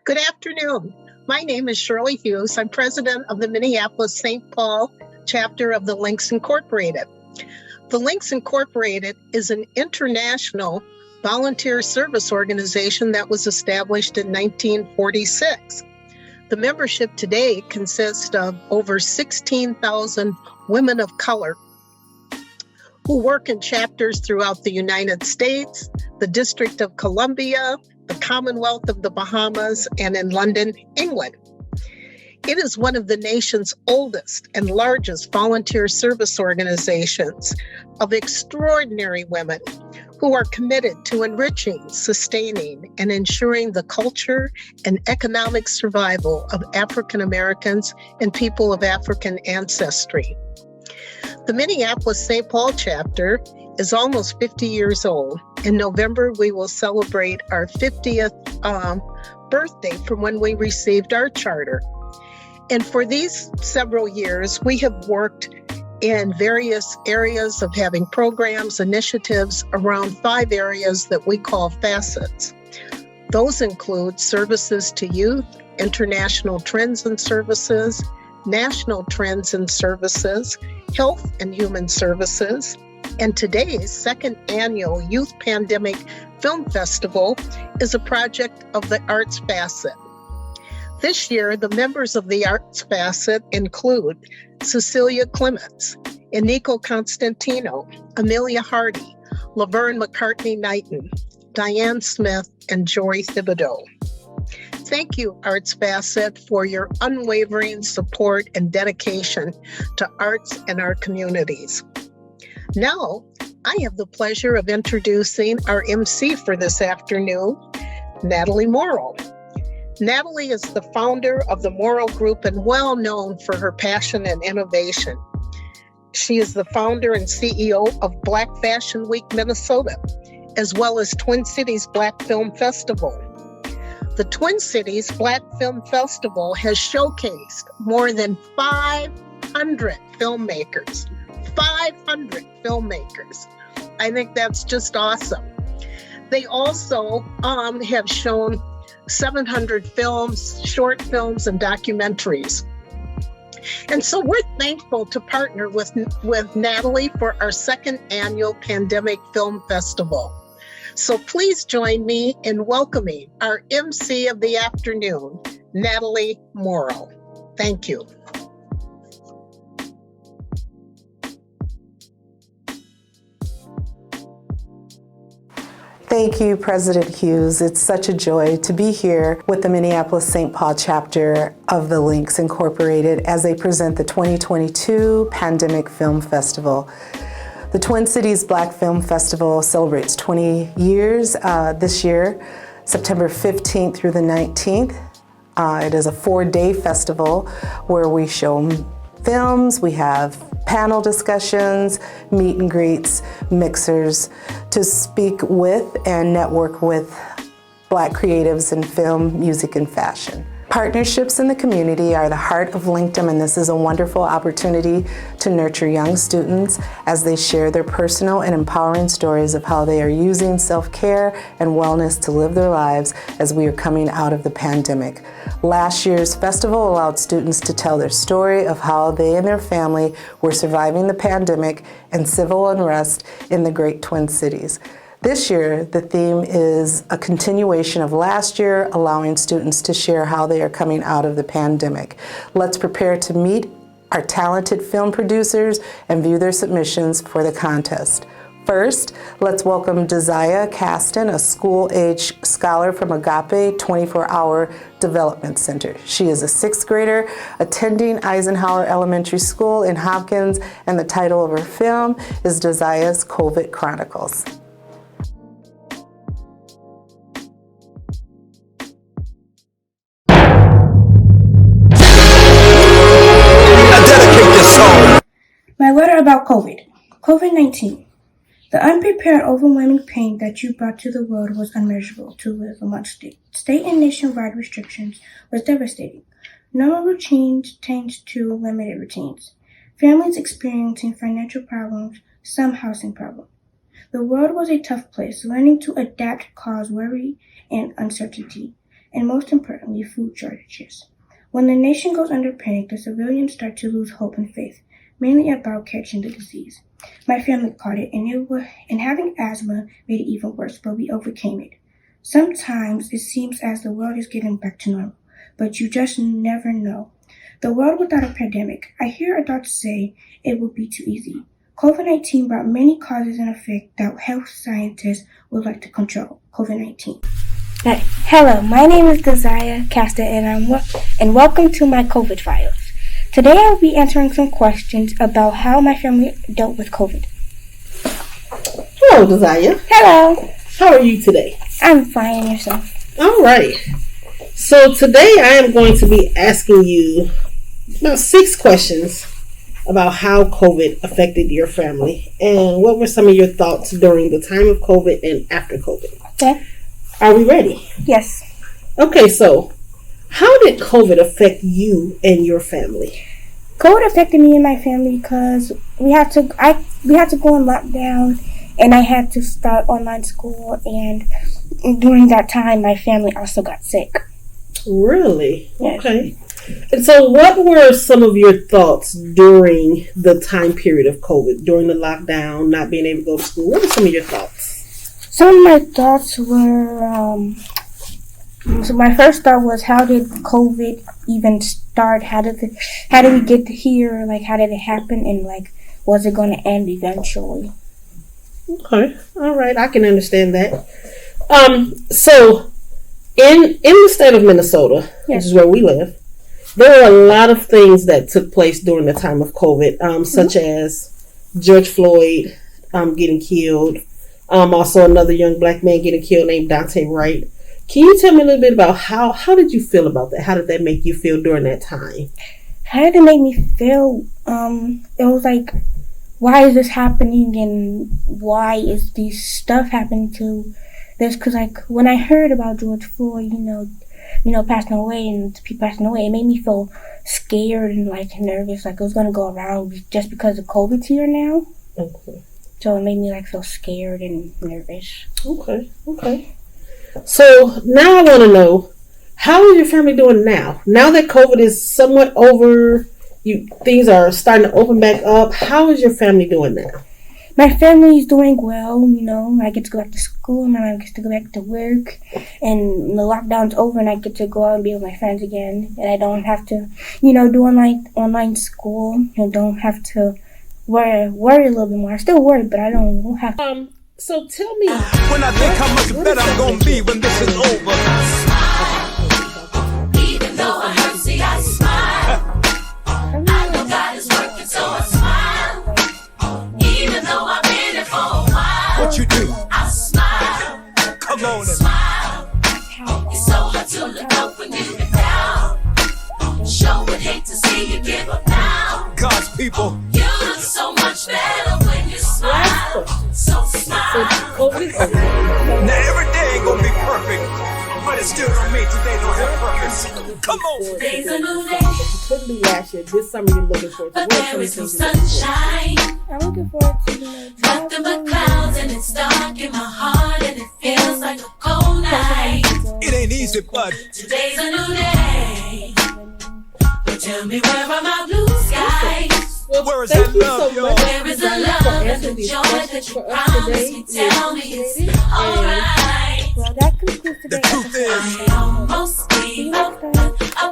Good afternoon. My name is Shirley Hughes. I'm president of the Minneapolis St. Paul chapter of the Links Incorporated. The Links Incorporated is an international volunteer service organization that was established in 1946. The membership today consists of over 16,000 women of color who work in chapters throughout the United States, the District of Columbia, the Commonwealth of the Bahamas, and in London, England. It is one of the nation's oldest and largest volunteer service organizations of extraordinary women who are committed to enriching, sustaining, and ensuring the culture and economic survival of African Americans and people of African ancestry. The Minneapolis St. Paul chapter is almost 50 years old. In November, we will celebrate our 50th birthday from when we received our charter. And for these several years, we have worked in various areas of having programs, initiatives around 5 areas that we call facets. Those include services to youth, international trends and services, national trends and services, health and human services, and today's second annual Youth Pandemic Film Festival is a project of the Arts Facet. This year, the members of the Arts Facet include Cecilia Clements, Eniko Constantino, Amelia Hardy, Laverne McCartney-Knighton, Diane Smith, and Joy Thibodeau. Thank you, Arts Facet, for your unwavering support and dedication to arts and our communities. Now, I have the pleasure of introducing our MC for this afternoon, Natalie Morrow. Natalie is the founder of the Morrow Group and well known for her passion and innovation. She is the founder and CEO of Black Fashion Week Minnesota, as well as Twin Cities Black Film Festival. The Twin Cities Black Film Festival has showcased more than 500 filmmakers. 500 filmmakers. I think that's just awesome. They also have shown 700 films, short films, and documentaries. And so we're thankful to partner with Natalie for our second annual Pandemic Film Festival. So please join me in welcoming our MC of the afternoon, Natalie Morrow. Thank you. Thank you, President Hughes. It's such a joy to be here with the Minneapolis St. Paul chapter of the Links Incorporated as they present the 2022 Pandemic Film Festival. The Twin Cities Black Film Festival celebrates 20 years this year, September 15th through the 19th. It is a 4-day festival where we show films, we have panel discussions, meet and greets, mixers to speak with and network with Black creatives in film, music, and fashion. Partnerships in the community are the heart of LinkedIn, and this is a wonderful opportunity to nurture young students as they share their personal and empowering stories of how they are using self-care and wellness to live their lives as we are coming out of the pandemic. Last year's festival allowed students to tell their story of how they and their family were surviving the pandemic and civil unrest in the Great Twin Cities. This year, the theme is a continuation of last year, allowing students to share how they are coming out of the pandemic. Let's prepare to meet our talented film producers and view their submissions for the contest. First, let's welcome Desire Caston, a school-age scholar from Agape 24-Hour Development Center. She is a 6th grader attending Eisenhower Elementary School in Hopkins, and the title of her film is Desire's COVID Chronicles. My letter about COVID-19. The unprepared, overwhelming pain that you brought to the world was unmeasurable. To live amongst state and nationwide restrictions was devastating. Normal routines changed to limited routines. Families experiencing financial problems, some housing problems. The world was a tough place. Learning to adapt caused worry and uncertainty. and most importantly, food shortages. When the nation goes under panic, the civilians start to lose hope and faith, mainly about catching the disease. My family caught it, and having asthma made it even worse, but we overcame it. Sometimes it seems as the world is getting back to normal, but you just never know. The world without a pandemic. I hear adults say it would be too easy. COVID-19 brought many causes and effects that health scientists would like to control. COVID-19. Hi. Hello, my name is Desire Casta, and welcome to my COVID files. Today I will be answering some questions about how my family dealt with COVID. Hello, Desire. Hello. How are you today? I'm fine, and yourself? All right. So today I am going to be asking you about 6 questions about how COVID affected your family and what were some of your thoughts during the time of COVID and after COVID. Okay. Are we ready? Yes. Okay, so how did COVID affect you and your family? COVID affected me and my family because we had to go on lockdown, and I had to start online school, and during that time my family also got sick. Really? Yes. Okay. And so what were some of your thoughts during the time period of COVID, during the lockdown, not being able to go to school? What were some of your thoughts? Some of my thoughts were, so my first thought was, how did COVID even start? How did we get here? Like, how did it happen? And like, was it going to end eventually? Okay. All right. I can understand that. So in the state of Minnesota, Yes. which is where we live, there were a lot of things that took place during the time of COVID, such as George Floyd getting killed, also another young black man getting killed named Dante Wright. Can you tell me a little bit about how did you feel about that? How did that make you feel during that time? How did it make me feel? It was like, why is this happening, and why is this stuff happening to this? Because like, when I heard about George Floyd, passing away, and people passing away, it made me feel scared and like nervous, like it was gonna go around just because of COVID's here now. Okay. So it made me like feel scared and nervous. Okay. So now I want to know, how is your family doing now? Now that COVID is somewhat over, things are starting to open back up. How is your family doing now? My family is doing well, I get to go back to school, my mom gets to go back to work, and the lockdown's over and I get to go out and be with my friends again, and I don't have to, do online school, and don't have to worry a little bit more. I still worry, but I don't have to. So tell me, when I think how much better I'm gonna be when this is over. Even though I hurt, see, I smile. I know God is working, so I smile. Even though I've been here for a while, What you do? I smile. Come on and Smile. It's so hard to look up when you've been down. Sure would hate to see you give up now. God's people. You look so much better when you smile. So smile. COVID is over. Now every day ain't gonna be perfect, but it still don't mean today don't have purpose. Come on. Today's a new day, You couldn't be last year. This summer you're looking forward to. but there is no sunshine. I'm looking forward to Nothing but clouds, and it's dark in my heart, and it feels like a cold night. It ain't easy, but Today's a new day, but tell me, where are my blue skies? where is Thank that you love, so y'all? much. Where is the love and the joy that you promised me? Tell me it's alright. Well, that concludes The today's truth is, I almost gave up a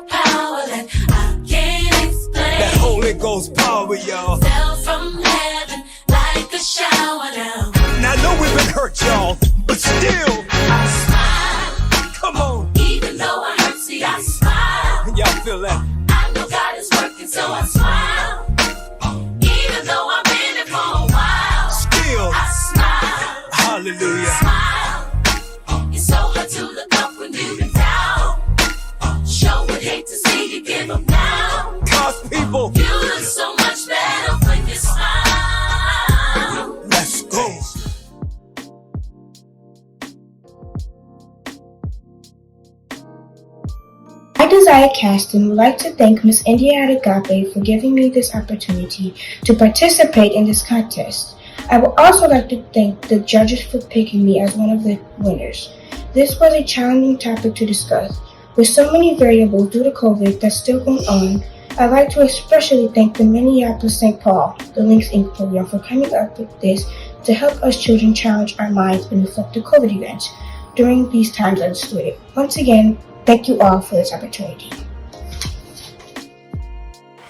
power that I can't explain. that Holy Ghost power, y'all. Fell from heaven like a shower down. Now I know we've been hurt, y'all, but still, I smile, come on. even though I hurt, see, I smile. Y'all feel that? I know God is working, so I smile. Even though I've been here for a while, Still, I smile, hallelujah. smile. It's so hard to look up when you've been down. Sure would hate to see you give up now. God's people, You look so much better when you smile. let's go. I, Desire Caston, would like to thank Miss India Agape for giving me this opportunity to participate in this contest. I would also like to thank the judges for picking me as one of the winners. This was a challenging topic to discuss, With so many variables due to COVID that's still going on, I'd like to especially thank the Minneapolis St. Paul, the Links Inc. program for coming up with this to help us children challenge our minds and reflect the COVID events during these times isolated. Once again, thank you all for this opportunity.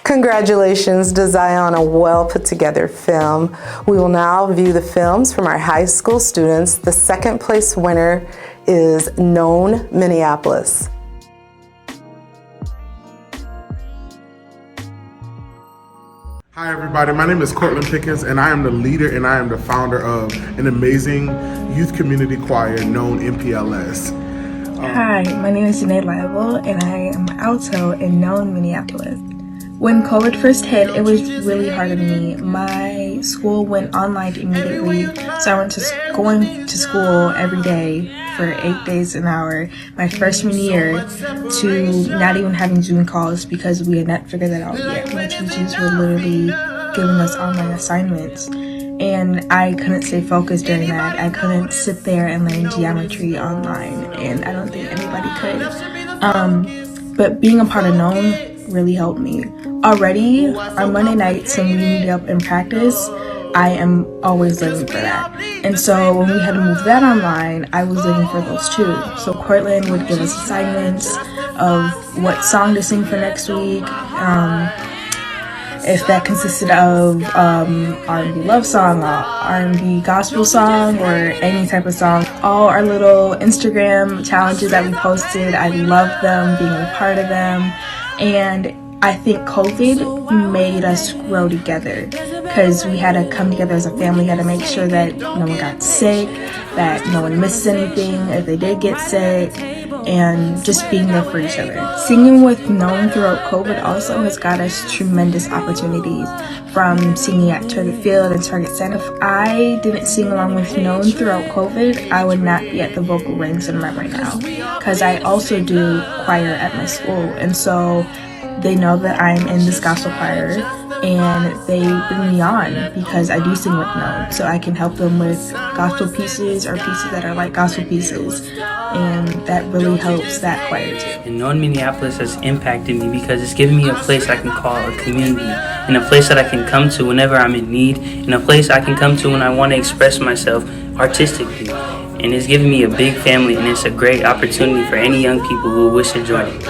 Congratulations, Desai, on a well put together film. We will now view the films from our high school students. The second place winner is Known Minneapolis. Hi everybody, my name is Cortland Pickens and I am the leader and I am the founder of an amazing youth community choir known MPLS. Hi, my name is Janae Liable and I am alto in Known Minneapolis. When COVID first hit, it was really hard on me. My school went online immediately, so I went going to school every day for 8 days an hour my freshman year to not even having Zoom calls because we had not figured that out yet. My teachers were literally giving us online assignments and I couldn't stay focused during that. I couldn't sit there and learn geometry online and I don't think anybody could. But being a part of Known really helped me. Already on Monday nights when we meet up and practice, I am always living for that. And so when we had to move that online, I was living for those too. So Cortland would give us assignments of what song to sing for next week. If that consisted of R&B love song, R&B gospel song, or any type of song. All our little Instagram challenges that we posted, I loved them, being a part of them. And I think COVID made us grow together because we had to come together as a family, had to make sure that no one got sick, that no one missed anything if they did get sick, and just being there for each other. Singing with Known throughout COVID also has got us tremendous opportunities, from singing at Target Field and Target Center. If I didn't sing along with Known throughout COVID, I would not be at the vocal ranks I'm at right now, because I also do choir at my school, and so they know that I'm in this gospel choir and they bring me on because I do sing with Known, so I can help them with gospel pieces or pieces that are like gospel pieces, and that really helps that choir too. And Known Minneapolis has impacted me because it's given me a place I can call a community, and a place that I can come to whenever I'm in need, and a place I can come to when I want to express myself artistically. And it's given me a big family, and it's a great opportunity for any young people who wish to join it.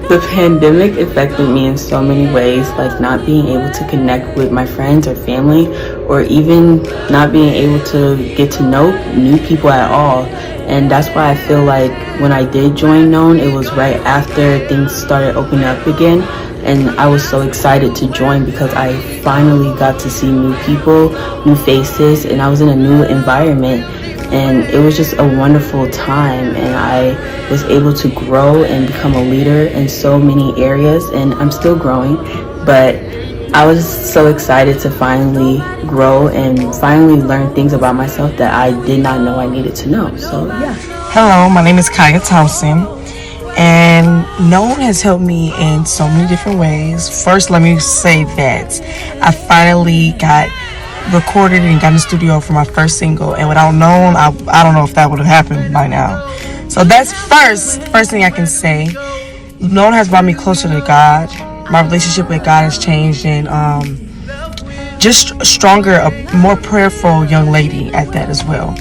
The pandemic affected me in so many ways, like not being able to connect with my friends or family, or even not being able to get to know new people at all. And that's why I feel like when I did join Known, it was right after things started opening up again. And I was so excited to join because I finally got to see new people, new faces, and I was in a new environment. And it was just a wonderful time, and I was able to grow and become a leader in so many areas, and I'm still growing, but I was so excited to finally grow and finally learn things about myself that I did not know I needed to know. So yeah. Hello, my name is Kaya Thompson, and Known has helped me in so many different ways. First, let me say that I finally got recorded and got in the studio for my first single, and without Known, I don't know if that would have happened by now. So that's first thing I can say. Known has brought me closer to God. My relationship with God has changed, and just stronger, a more prayerful young lady at that as well.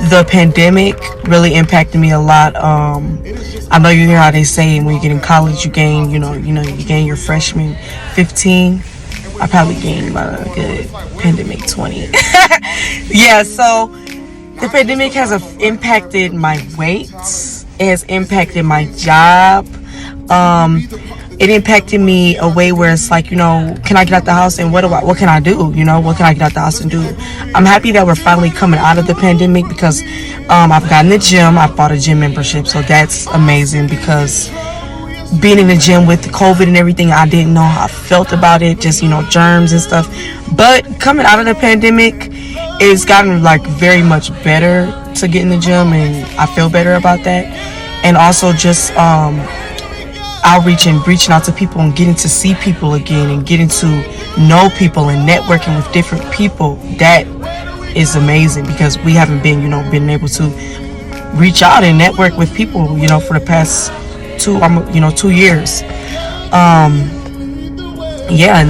The pandemic really impacted me a lot. I know you hear how they say when you get in college, you gain, you gain your freshman 15. I probably gained about a good pandemic 20. Yeah, so the pandemic has impacted my weight. It has impacted my job. It impacted me a way where it's like, can I get out the house and what can I do? What can I get out the house and do? I'm happy that we're finally coming out of the pandemic because I've gotten the gym. I bought a gym membership, so that's amazing because being in the gym with COVID and everything, I didn't know how I felt about it, just, germs and stuff. But coming out of the pandemic, it's gotten very much better to get in the gym, and I feel better about that. And also just outreach and reaching out to people and getting to see people again and getting to know people and networking with different people. That is amazing because we haven't been able to reach out and network with people, for the past 2 years.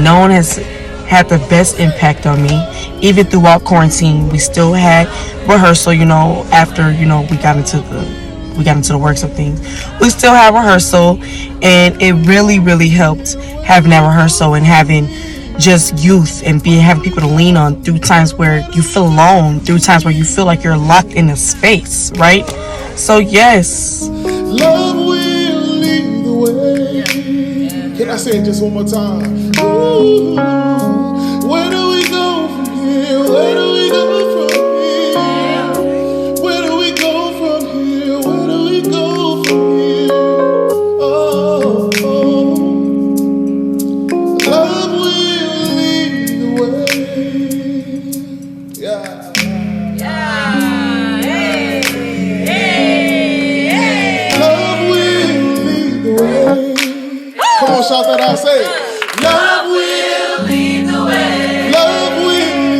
No one has had the best impact on me. Even throughout quarantine, we still had rehearsal, after, we got into the works of things. We still have rehearsal, and it really, really helped having that rehearsal and having just youth and having people to lean on through times where you feel alone, through times where you feel like you're locked in a space, right? So yes. Love will lead the way. Can I say it just one more time? Ooh, where do we go from here? Where do we go from here? Where do we go from here? Where do we go from here? Oh, oh. Love will lead the way. Yeah. Love will lead the way. Come on, shout that out, say it. Love will lead the way. Love will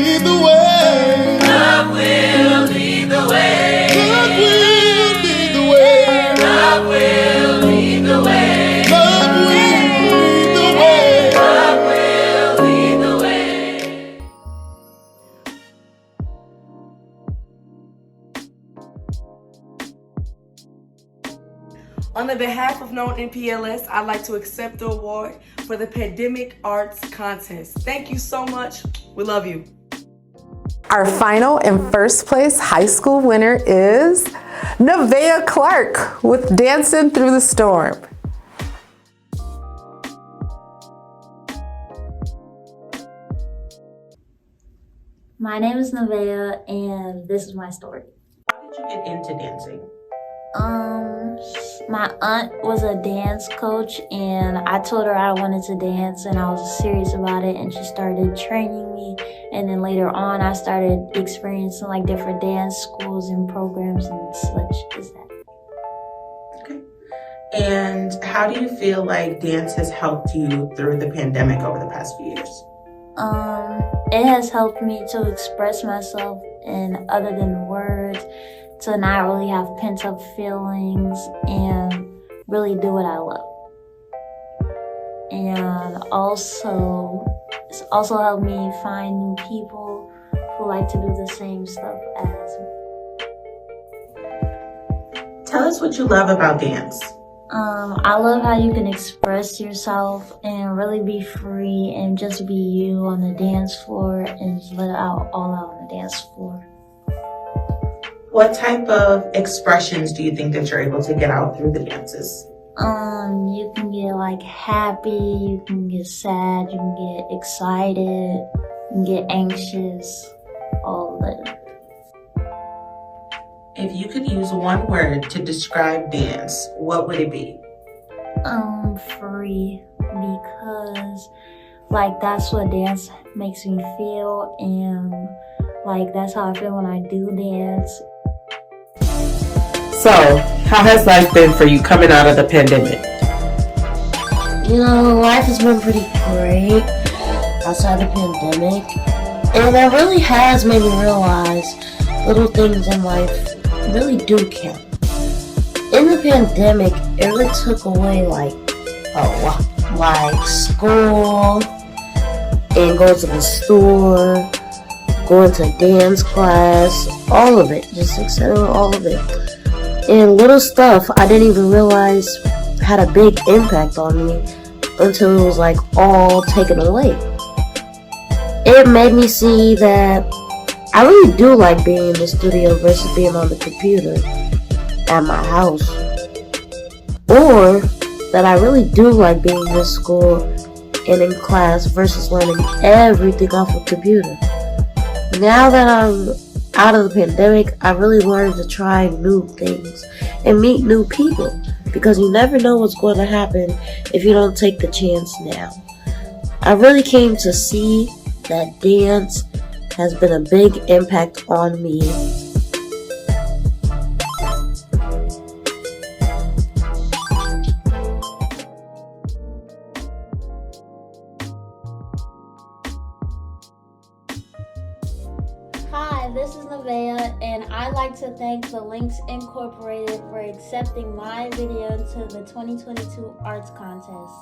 lead the way. Love will lead the way. Love will lead the way. Love will lead the way. Love will lead the way. Love will lead the way. On the behalf of Known NPLS, I'd like to accept the award for the Pandemic Arts Contest. Thank you so much. We love you. Our final and first place high school winner is Nevaeh Clark with Dancing Through the Storm. My name is Nevaeh, and this is my story. How did you get into dancing? My aunt was a dance coach, and I told her I wanted to dance, and I was serious about it, and she started training me. And then later on, I started experiencing like different dance schools and programs and such as that. Okay. And how do you feel like dance has helped you through the pandemic over the past few years? It has helped me to express myself in other than words, to not really have pent-up feelings and really do what I love. And also, it's also helped me find new people who like to do the same stuff as me. Tell us what you love about dance. I love how you can express yourself and really be free and just be you on the dance floor and just let it all out on the dance floor. What type of expressions do you think that you're able to get out through the dances? You can get like happy, you can get sad, you can get excited, you can get anxious, all of that. If you could use one word to describe dance, what would it be? Free, because like that's what dance makes me feel, and like that's how I feel when I do dance. So, how has life been for you coming out of the pandemic? Life has been pretty great outside the pandemic, and it really has made me realize little things in life really do count. In the pandemic, it really took away like school and going to the store, going to dance class, all of it, just etc. all of it. And little stuff I didn't even realize had a big impact on me until it was like all taken away. It made me see that I really do like being in the studio versus being on the computer at my house. Or that I really do like being in school and in class versus learning everything off a computer. Now that I'm out of the pandemic, I really learned to try new things and meet new people, because you never know what's going to happen if you don't take the chance now. I really came to see that dance has been a big impact on me. Hi, Hi, this is Nevaeh, and I'd like to thank the Links Incorporated for accepting my video to the 2022 Arts Contest.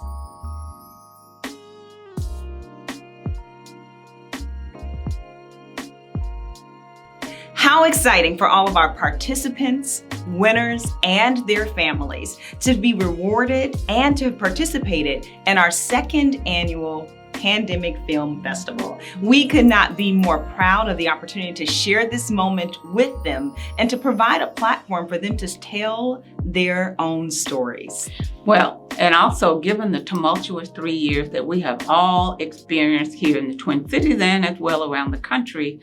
How exciting for all of our participants, winners, and their families to be rewarded and to have participated in our second annual Pandemic Film Festival. We could not be more proud of the opportunity to share this moment with them and to provide a platform for them to tell their own stories. Well, and also given the tumultuous 3 years that we have all experienced here in the Twin Cities and as well around the country,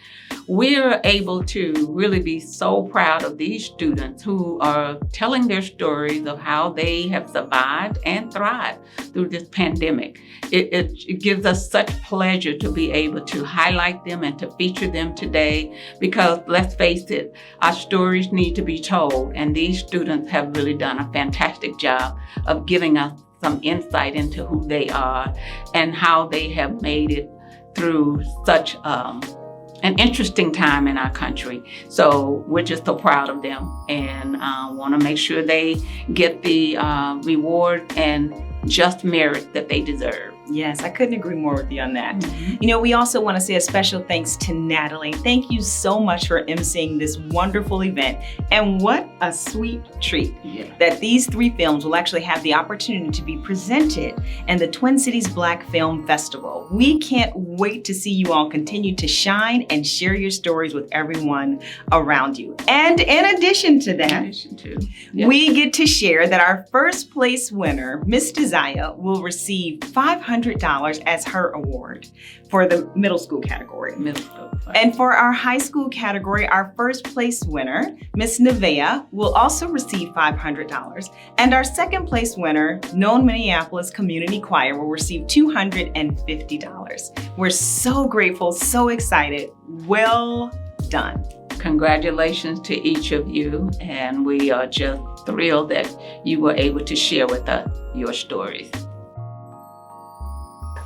we're able to really be so proud of these students who are telling their stories of how they have survived and thrived through this pandemic. It gives us such pleasure to be able to highlight them and to feature them today because, let's face it, our stories need to be told, and these students have really done a fantastic job of giving us some insight into who they are and how they have made it through such an interesting time in our country. So we're just so proud of them and want to make sure they get the reward and just merit that they deserve. Yes, I couldn't agree more with you on that. You know, we also want to say a special thanks to Natalie. Thank you so much for emceeing this wonderful event. And what a sweet treat that these 3 films will actually have the opportunity to be presented in the Twin Cities Black Film Festival. We can't wait to see you all continue to shine and share your stories with everyone around you. And in addition to that, we get to share that our first place winner, Miss Desire, will receive $500 as her award for the middle school category. And for our high school category, our first place winner, Miss Nevaeh, will also receive $500. And our second place winner, Known Minneapolis Community Choir, will receive $250. We're so grateful, so excited. Well done. Congratulations to each of you, and we are just thrilled that you were able to share with us your stories.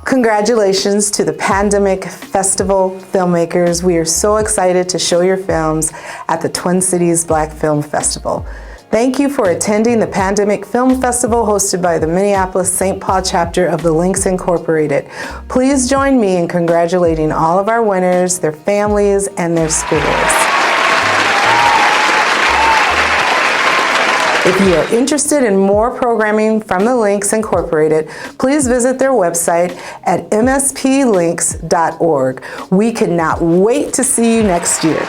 Congratulations to the Pandemic Festival filmmakers. We are so excited to show your films at the Twin Cities Black Film Festival. Thank you for attending the Pandemic Film Festival hosted by the Minneapolis St. Paul chapter of the Links Incorporated. Please join me in congratulating all of our winners, their families, and their schools. If you are interested in more programming from the Links Incorporated, please visit their website at msplinks.org. We cannot wait to see you next year.